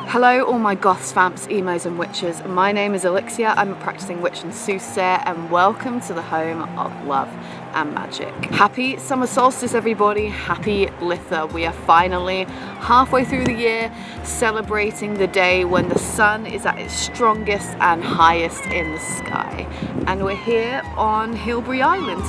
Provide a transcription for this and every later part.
Hello all my goths, vamps, emos and witches. My name is Alixir, I'm a practicing witch and soothsayer, and welcome to the home of love and magic. Happy summer solstice everybody, happy Litha. We are finally halfway through the year, celebrating the day when the sun is at its strongest and highest in the sky. And we're here on Hilbre Island.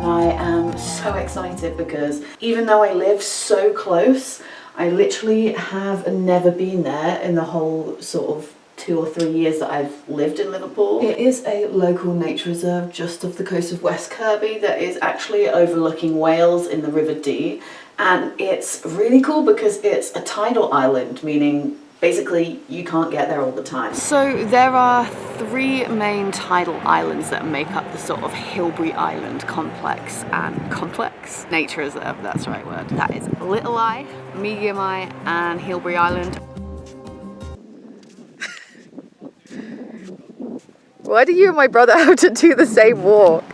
I am so excited because even though I live so close, I literally have never been there in the whole sort of 2 or 3 years that I've lived in Liverpool. It is a local nature reserve just off the coast of West Kirby that is actually overlooking Wales in the River Dee, and it's really cool because it's a tidal island, meaning basically you can't get there all the time. So there are 3 main tidal islands that make up the sort of Hilbre Island complex nature reserve, that's the right word. That is Little Eye, Medium Eye and Hilbre Island. Why do you and my brother have to do the same walk?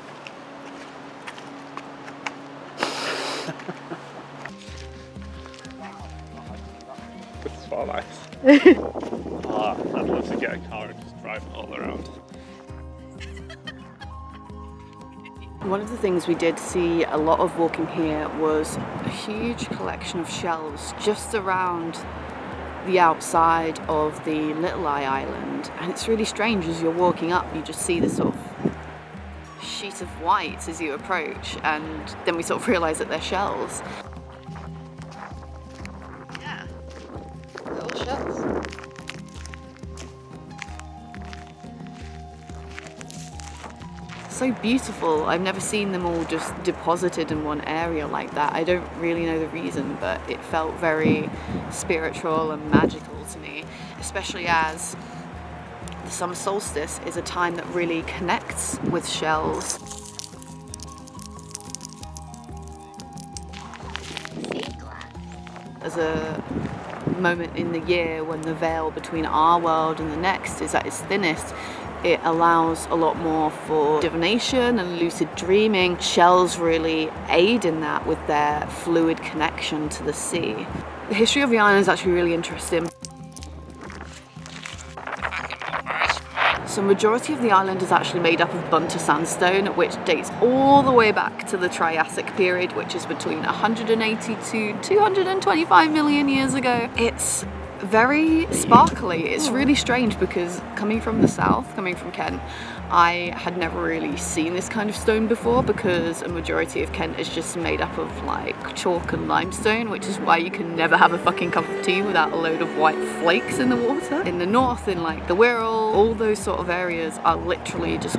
This is far nice. I'd love to get a car and just drive all around. One of the things we did see a lot of walking here was a huge collection of shells just around the outside of the Little Eye Island, and it's really strange as you're walking up, you just see this sort of sheet of white as you approach, and then we sort of realise that they're shells. Yeah, little shells. So beautiful. I've never seen them all just deposited in one area like that. I don't really know the reason, but it felt very spiritual and magical to me, especially as the summer solstice is a time that really connects with shells. As a moment in the year when the veil between our world and the next is at its thinnest, it allows a lot more for divination and lucid dreaming. Shells really aid in that with their fluid connection to the sea. The history of the island is actually really interesting. So majority of the island is actually made up of bunter sandstone, which dates all the way back to the Triassic period, which is between 180 to 225 million years ago. It's very sparkly. It's really strange because coming from the south, coming from Kent, I had never really seen this kind of stone before because a majority of Kent is just made up of like chalk and limestone, which is why you can never have a fucking cup of tea without a load of white flakes in the water. In the north, in like the Wirral, all those sort of areas are literally just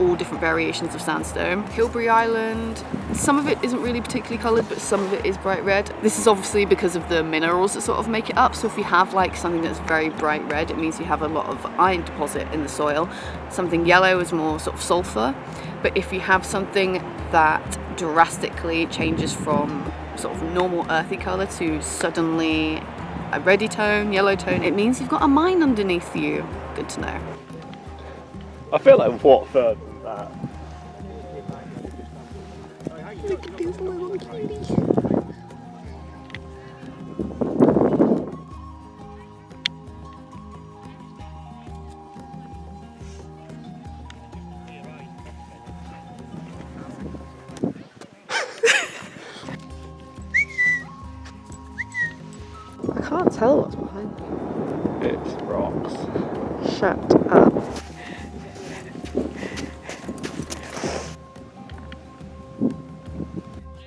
all different variations of sandstone. Hilbre Island, some of it isn't really particularly coloured, but some of it is bright red. This is obviously because of the minerals that sort of make it up. So if you have like something that's very bright red, it means you have a lot of iron deposit in the soil. Something yellow is more sort of sulphur. But if you have something that drastically changes from sort of normal earthy colour to suddenly a reddy tone, yellow tone, it means you've got a mine underneath you. Good to know. I feel like what further than that? Look at this little cutie. I can't tell what's behind you. It's rocks. Shut up.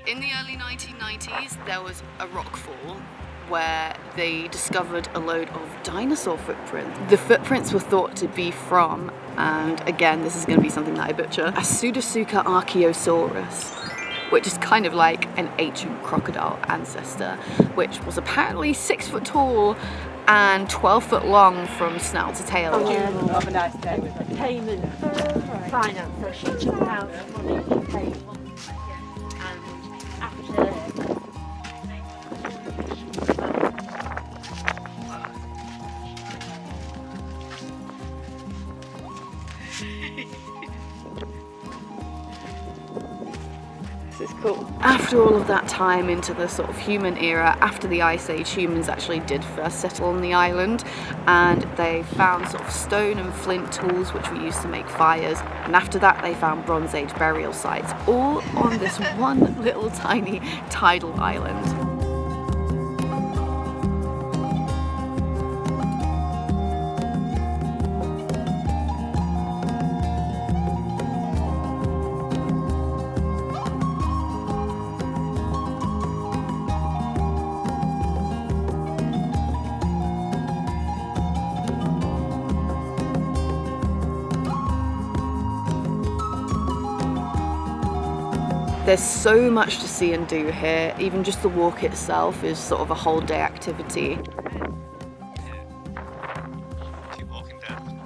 In the early 1990s, there was a rockfall where they discovered a load of dinosaur footprints. The footprints were thought to be from, and again, this is going to be something that I butcher, a Pseudotsuca archaeosaurus, which is kind of like an ancient crocodile ancestor, which was apparently 6 foot tall and 12 foot long from snout to tail. Of a nice day with payment, finance, so she took out money to pay, and after This is cool. After after all of that time into the sort of human era, after the Ice Age, humans actually did first settle on the island, and they found sort of stone and flint tools which were used to make fires, and after that they found Bronze Age burial sites, all on this one little tiny tidal island. There's so much to see and do here. Even just the walk itself is sort of a whole day activity. Keep walking down.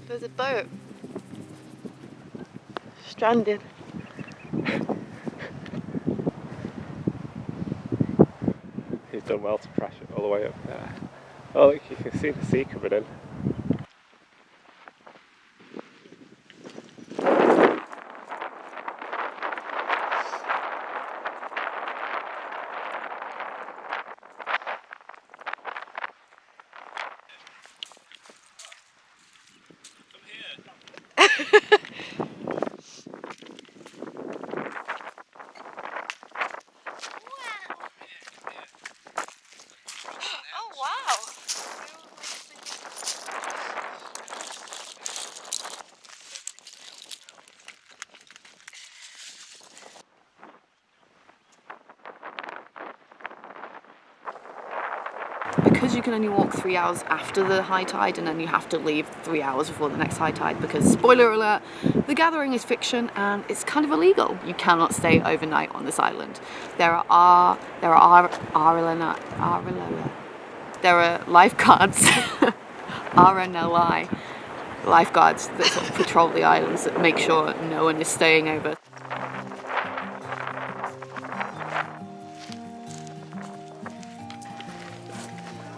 There's a boat. Stranded. He's done well to crash it all the way up there. Oh look, you can see the sea coming in. Because you can only walk 3 hours after the high tide, and then you have to leave 3 hours before the next high tide, because spoiler alert, the gathering is fiction and it's kind of illegal. You cannot stay overnight on this island. There are lifeguards, RNLI lifeguards that sort of patrol the islands that make sure no one is staying over.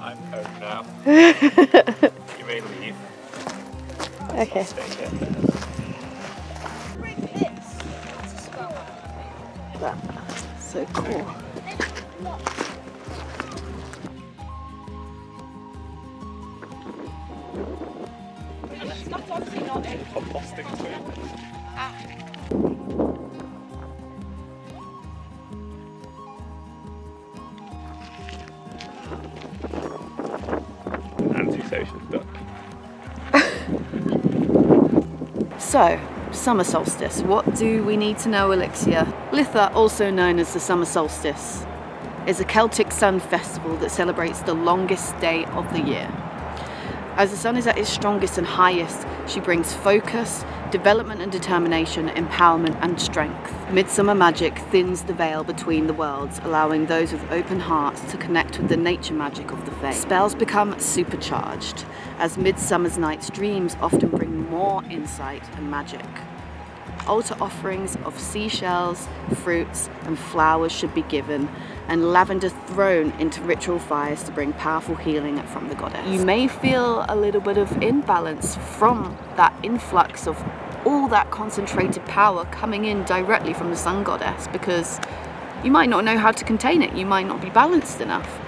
I'm home now. You may leave. Okay. Stay here. That's so cool. Fantastic too. Antisocial duck. So, summer solstice. What do we need to know, Alixir? Litha, also known as the summer solstice, is a Celtic sun festival that celebrates the longest day of the year. As the sun is at its strongest and highest, she brings focus, development and determination, empowerment and strength. Midsummer magic thins the veil between the worlds, allowing those with open hearts to connect with the nature magic of the fae. Spells become supercharged, as Midsummer's Night's dreams often bring more insight and magic. Altar offerings of seashells, fruits and flowers should be given, and lavender thrown into ritual fires to bring powerful healing from the goddess. You may feel a little bit of imbalance from that influx of all that concentrated power coming in directly from the sun goddess, because you might not know how to contain it, you might not be balanced enough.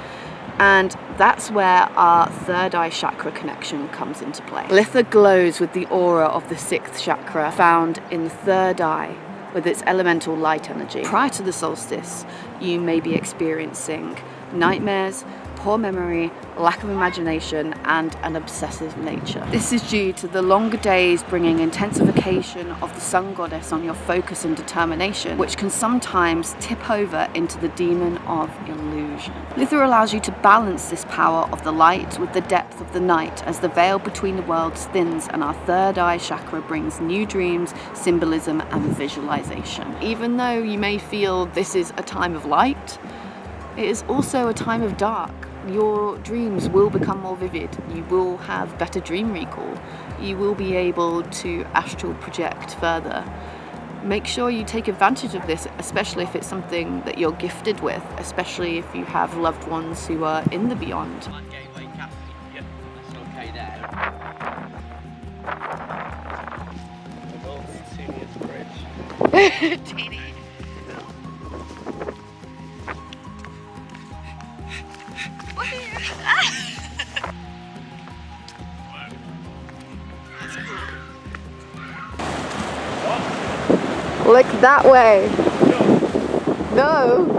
And that's where our third eye chakra connection comes into play. Litha glows with the aura of the sixth chakra found in the third eye with its elemental light energy. Prior to the solstice, you may be experiencing nightmares, poor memory, lack of imagination, and an obsessive nature. This is due to the longer days bringing intensification of the sun goddess on your focus and determination, which can sometimes tip over into the demon of illusion. Litha allows you to balance this power of the light with the depth of the night as the veil between the worlds thins and our third eye chakra brings new dreams, symbolism, and visualization. Even though you may feel this is a time of light, it is also a time of dark. Your dreams will become more vivid, you will have better dream recall, you will be able to astral project further. Make sure you take advantage of this, especially if it's something that you're gifted with, especially if you have loved ones who are in the beyond. Teeny. Look that way. No.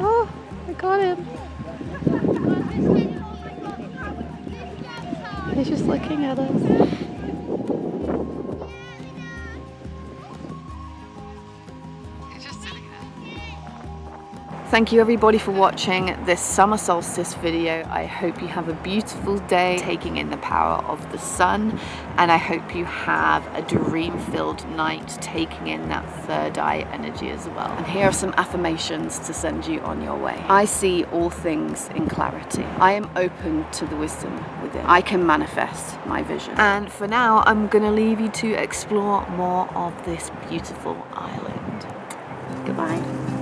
Oh, I got him. He's just looking at us. Thank you everybody for watching this summer solstice video. I hope you have a beautiful day taking in the power of the sun, and I hope you have a dream-filled night taking in that third eye energy as well. And here are some affirmations to send you on your way. I see all things in clarity. I am open to the wisdom within. I can manifest my vision. And for now, I'm gonna leave you to explore more of this beautiful island. Goodbye.